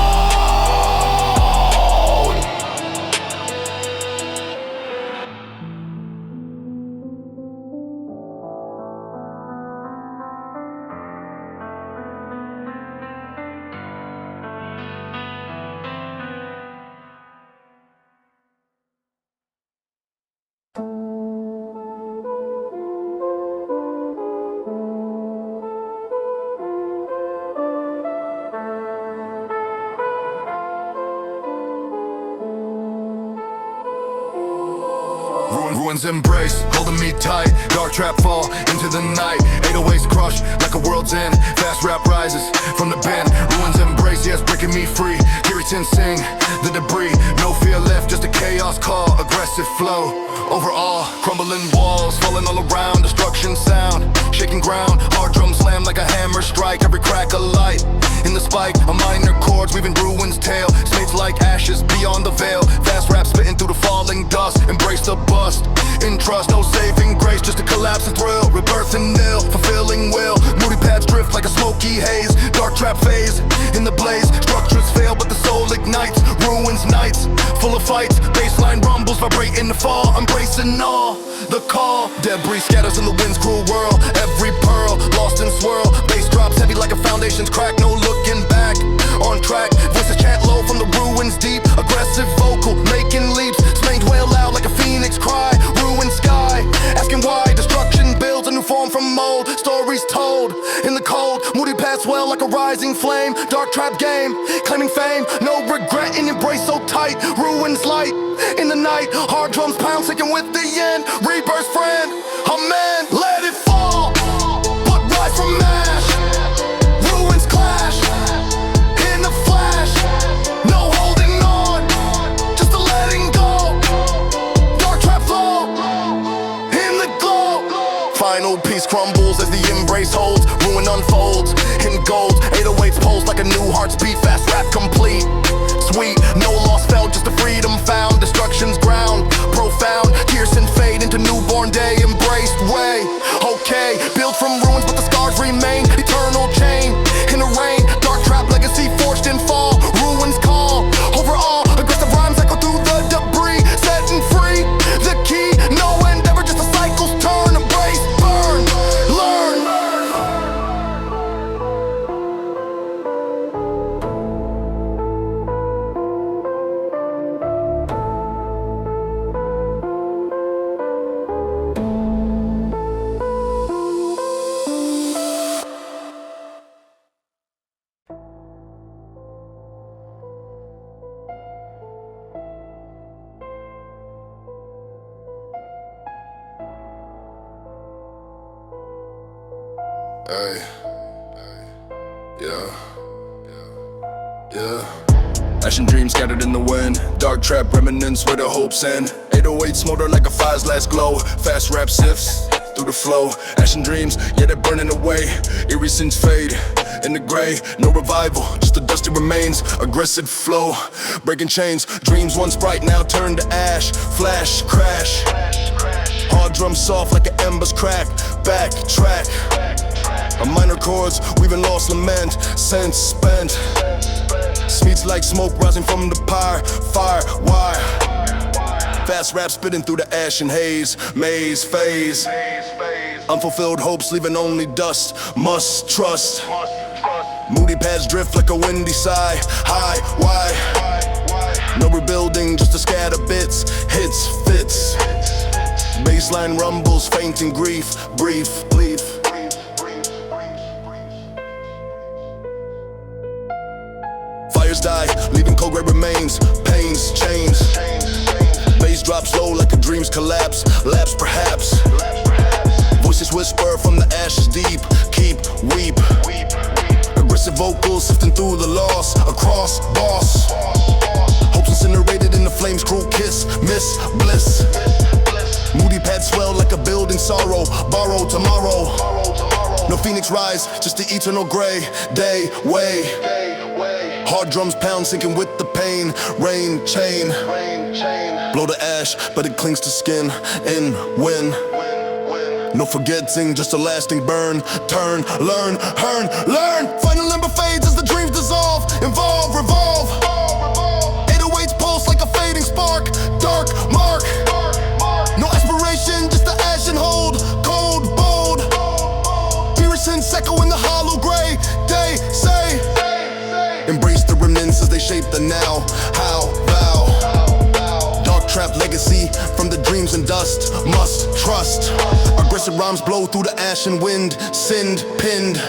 S5: Ruins embrace, holding me tight. Dark trap fall into the night. 808s crush like a world's end. Fast rap rises from the bend. Ruins embrace, yes, breaking me free. Kiritan sing the debris. No fear left, just a chaos call. Aggressive flow over all. Crumbling walls, falling all around. Destruction sound, shaking ground. Hard drum slam like a hammer strike. Every crack a light in the spike. A minor chords weaving ruins tale. Snakes like ashes beyond the veil. Fast rap spitting through the falling dust. Embrace the bust. In trust, no saving grace, just a collapse and thrill. Rebirth and nil, fulfilling will. Moody paths drift like a smoky haze. Dark trap phase in the blaze. Structures fail, but the soul ignites. Ruins nights, full of fights. Baseline rumbles, vibrate in the fall. Embracing all the call. Debris scatters in the wind's cruel whirl. Every pearl lost in swirl. Bass drops heavy like a foundation's crack. No looking back, on track. Voices chant low from the ruins deep. Aggressive vocal, making leaps. Slain dwell loud like a phoenix cry. Ruined sky, asking why. Destruction builds a new form from mold. Stories told in the cold. Moody paths well like a rising flame. Dark trap game, claiming fame. No regret and embrace so tight. Ruins light in the night. Hard drums pound, sinking with the end. Rebirth friend, amen. Let it fall, but rise from ash. Ruins clash in the flash. No holding on, just a letting go. Dark trap flow in the glow. Final piece crumbles as the embrace holds. Ruin unfolds in gold. 808s pulse like a new heart's beat. Fast rap complete. Sweet, no loss felt, just a freedom found. Destruction's ground, profound. Tears and fade into newborn day. Embraced way, okay. Built from ruins but the scars remain. Eternal chain in a Hey, yeah. Ashen dreams scattered in the wind. Dark trap remnants where the hopes end. 808 smolder like a fire's last glow. Fast rap sifts through the flow. Ashen dreams, yeah, they're burning away. Eerie scenes fade in the gray. No revival, just the dusty remains. Aggressive flow, breaking chains. Dreams once bright, now turned to ash. Flash, crash. Hard drums soft like an ember's crack. Backtrack. Our minor chords, we've lost lament. Sense spent. Smeets like smoke rising from the pyre. Fire, wire. Fast rap spitting through the ash and haze. Maze, phase. Unfulfilled hopes leaving only dust. Must trust. Moody paths drift like a windy sigh. High, wide. No rebuilding, just a scatter bits. Hits, fits. Baseline rumbles, fainting grief. Brief, leaf. Fires die, leaving cold gray remains. Pains, chains. Bass drops low like a dream's collapse. Lapse perhaps. Voices whisper from the ashes deep. Keep, weep. Aggressive vocals sifting through the loss. Across, boss. Hopes incinerated in the flames, cruel kiss. Miss, bliss. Moody paths swell like a building sorrow. Borrow tomorrow. No phoenix rise, just the eternal gray. Day, way. Hard drums pound, sinking with the pain. Rain, chain. Blow the ash, but it clings to skin. In, win. No forgetting, just a lasting burn. Turn, learn, learn. Final ember fades as the dreams dissolve. Involve, revolve. 808's pulse like a fading spark. Dark mark. No aspiration, just the ash and hold. Cold, bold. Irritants echo in the hollow gray. Day, say. Embrace the remnants as they shape the now. How, vow. Dark trap legacy from the dreams and dust. Must trust. Aggressive rhymes blow through the ash and wind. Sinned, pinned.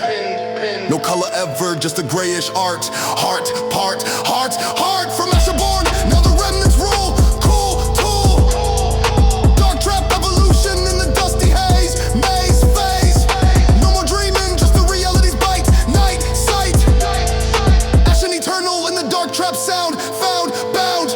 S5: No color ever, just a grayish art. Heart, part, heart from Asherborn. Now the remnants rule. Cool, tool. Dark trap evolution in the dusty haze. Maze, phase. No more dreaming, just the reality's bite. Night, sight. Ashen eternal in the dark trap sound. Found, bound.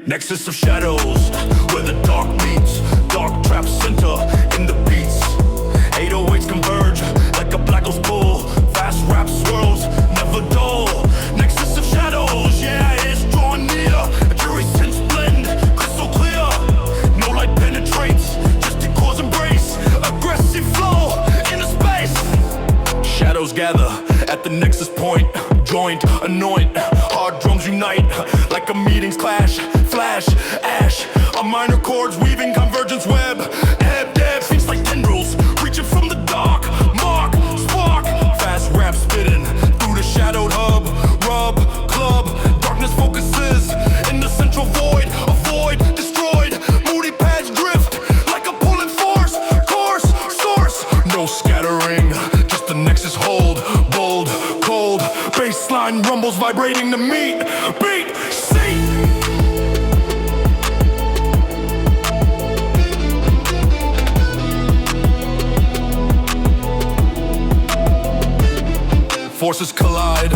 S3: Nexus of shadows, where the dark meets. Dark trap center in the beats. 808s converge like a black hole pull. Fast rap swirls, never dull. Nexus of shadows, yeah, it's drawing near. A jury sense blend, crystal clear. No light penetrates, just the cause embrace. Aggressive flow into space. Shadows gather at the nexus point. Joint, anoint, hard drums unite like a meeting's clash. Flash, ash, our minor chords weaving convergence web. Ebb, deb, feats like tendrils, reaching from the dark. Mark, spark, fast rap spitting through the shadowed hub. Rub, club, darkness focuses in the central void. Avoid, destroyed, moody paths drift like a pulling force. Course, source, no scattering, just the nexus hold. Bold, cold, baseline rumbles vibrating to meet. Beat, seat. Forces collide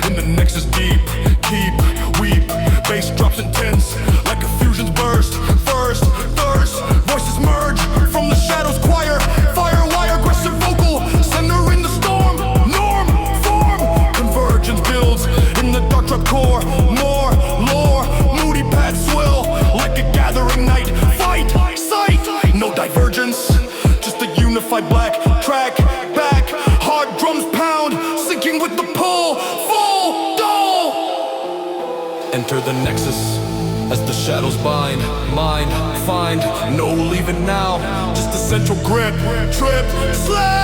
S3: in the nexus deep. Keep, weep, bass drops intense like a fusion's burst. First, thirst, voices merge from the shadows choir. Firewire, aggressive vocal, center in the storm. Norm, form, convergence builds in the dark trap core. More, lore, moody paths swell like a gathering night. Fight, sight, no divergence, just a unified black track. Back, hard drums pound, sinking with the pull. Full, dull. Enter the nexus,
S4: as the shadows bind. Mind, find, no leaving now. Just a central grip, trip, slay.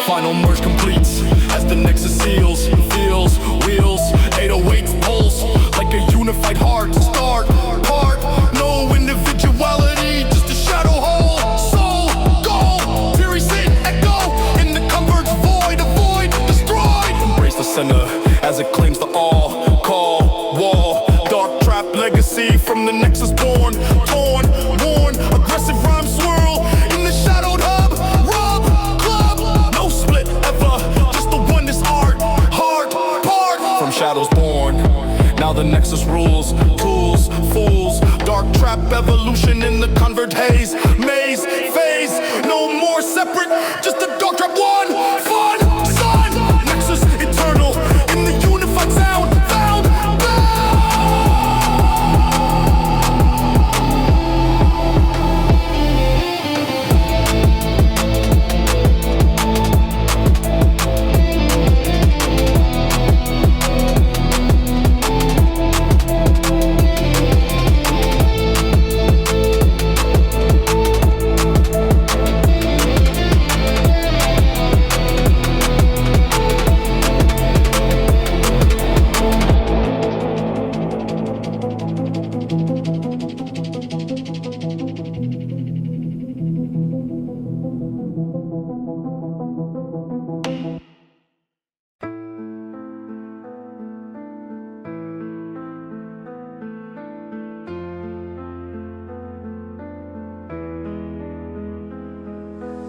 S4: Final merge completes as the nexus seals, feels, wheels, 808 pulse like a unified heart. Start, part, no individuality, just a shadow hole. Soul, goal, fury sit, echo in the converge void, avoid, destroyed. Embrace the center as it claims the all. Call, wall, dark trap legacy from the nexus born, torn, worn, aggressive rhyme swirl in the shadowed hub. Shadows born, now the nexus rules. Tools, fools, dark trap evolution in the convert haze. Maze, phase, no more separate, just a dark trap one. Fun, sun, nexus eternal in the unified sound. Found,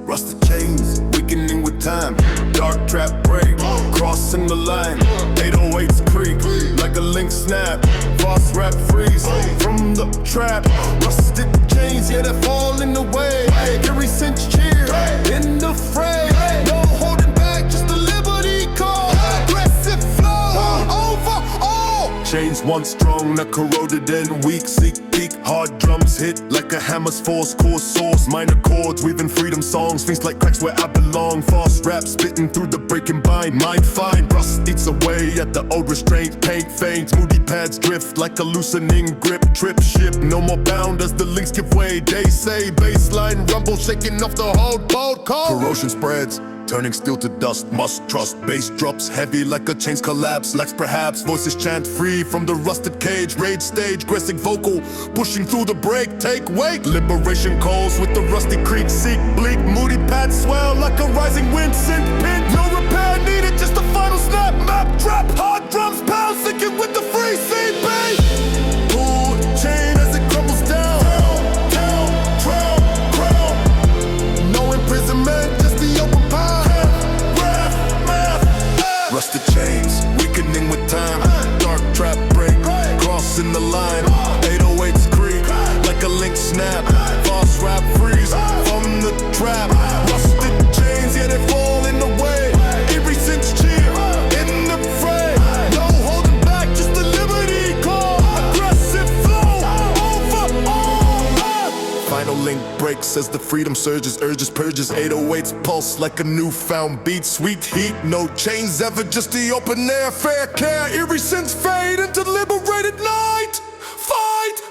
S5: Rusted chains, weakening with time. Dark trap break, crossing the line. 808s creak, like a link snap. Fast rap freeze, from the trap. Rusted chains, yeah, they fall in the way. Every cinch cheer, in the fray. No holding back, just a liberty call. Aggressive flow, over all. Chains once strong, not corroded and weak. Seek peak, hard drums hit like a hammer's force. Core source, minor chords, weaving freedom songs. Things like cracks where I belong. Fast rap spitting through the breaking bind. Mind fine, rust eats away at the old restraint. Paint faints, moody pads drift like a loosening grip. Trip ship, no more bound as the links give way. They say baseline rumble, shaking off the whole boat cold. Corrosion spreads, turning steel to dust, must trust. Bass drops heavy like a chain's collapse. Lacks perhaps, voices chant free from the rusted cage. Rage stage, aggressive vocal, pushing through the break. Take wake, liberation calls with the rusty creek. Seek bleak, moody pads swell like a rising wind. Synth pin, no repair needed, just a final snap. Map trap, hard drums pound, sinking with the free CB. Pull chain as it crumbles down. Crown, no imprisonment, just the open palm. Rusted chains, weakening with time. Dark trap break, crossing the line. 808s creak, like a link snap. Fast rap freeze, from the trap. Rusted chains, yeah, they fall in the way. Every cinch cheer, in the fray. No holding back, just a liberty call. Aggressive flow, over all. Final link breaks as the freedom surges. Urges, purges, 808s pulse like a newfound beat. Sweet heat, no chains ever, just the open air. Fair care, eerie sense fade into liberated night. Fight!